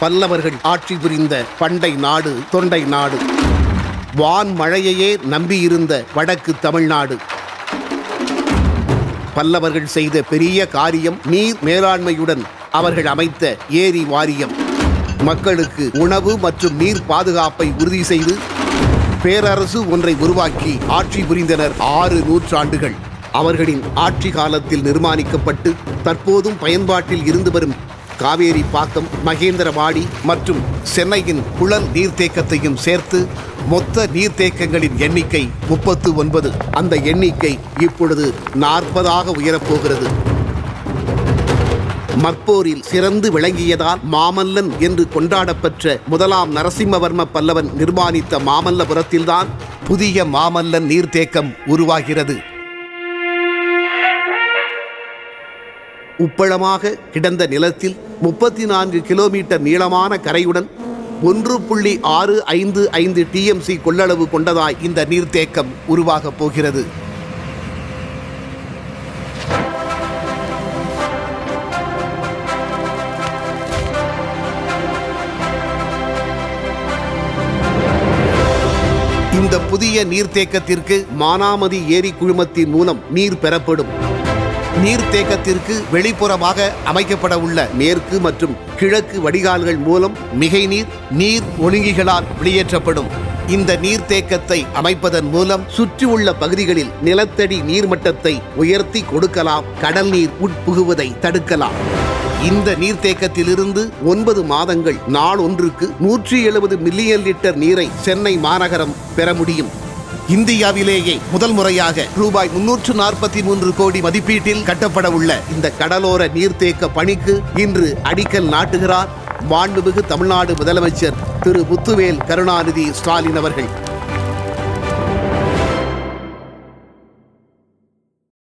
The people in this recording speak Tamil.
பல்லவர்கள் ஆட்சி புரிந்த பண்டை நாடு தொண்டை நாடு. வான் மழையையே நம்பியிருந்த வடக்கு தமிழ்நாடு. பல்லவர்கள் செய்த பெரிய காரியம் நீர் மேலாண்மையுடன் அவர்கள் அமைத்த ஏரி வாரியம். மக்களுக்கு உணவு மற்றும் நீர் பாதுகாப்பை உறுதி செய்து பேரரசு ஒன்றை உருவாக்கி ஆட்சி புரிந்தனர் 6 நூற்றாண்டுகள். அவர்களின் ஆட்சி காலத்தில் நிர்மாணிக்கப்பட்டு தற்போதும் பயன்பாட்டில் இருந்து வரும் காவேரி பாக்கம், மகேந்திரவாடி மற்றும் சென்னையின் குளல் நீர்த்தேக்கத்தையும் சேர்த்து மொத்த நீர்த்தேக்கங்களின் எண்ணிக்கை 39. அந்த எண்ணிக்கை இப்பொழுது 40ஆக உயரப்போகிறது. மற்போரில் சிறந்து விளங்கியதால் மாமல்லன் என்று கொண்டாடப்பெற்ற முதலாம் நரசிம்மவர்ம பல்லவன் நிர்மாணித்த மாமல்லபுரத்தில்தான் புதிய மாமல்லன் நீர்த்தேக்கம் உருவாகிறது. உப்பளமாக கிடந்த நிலத்தில் 34 கிலோமீட்டர் நீளமான கரையுடன் 1.655 TMC கொள்ளளவு கொண்டதாய் இந்த நீர்த்தேக்கம் உருவாகப் போகிறது. இந்த புதிய நீர்த்தேக்கத்திற்கு மானாமதி ஏரி குழுமத்தின் மூலம் நீர் பெறப்படும். நீர்த்தேக்கத்திற்கு வெளிப்புறமாக அமைக்கப்பட உள்ள மேற்கு மற்றும் கிழக்கு வடிகால்கள் மூலம் மிகை நீர் ஒழுங்கிகளால் வெளியேற்றப்படும். இந்த நீர்த்தேக்கத்தை அமைப்பதன் மூலம் சுற்றியுள்ள பகுதிகளில் நிலத்தடி நீர்மட்டத்தை உயர்த்தி கொடுக்கலாம். கடல் நீர் உட்புகுவதை தடுக்கலாம். இந்த நீர்த்தேக்கத்திலிருந்து 9 மாதங்கள் நாள் ஒன்றுக்கு 170 மில்லியன் லிட்டர் நீரை சென்னை மாநகரம் பெற முடியும். இந்தியாவிலேயே முதல் முறையாக ரூபாய் 343 கோடி மதிப்பீட்டில் கட்டப்பட உள்ள இந்த கடலோர நீர்த்தேக்க பணிக்கு இன்று அடிக்கல் நாட்டுகிறார் மாண்புமிகு தமிழ்நாடு முதலமைச்சர் திரு முத்துவேல் கருணாநிதி ஸ்டாலின் அவர்கள்.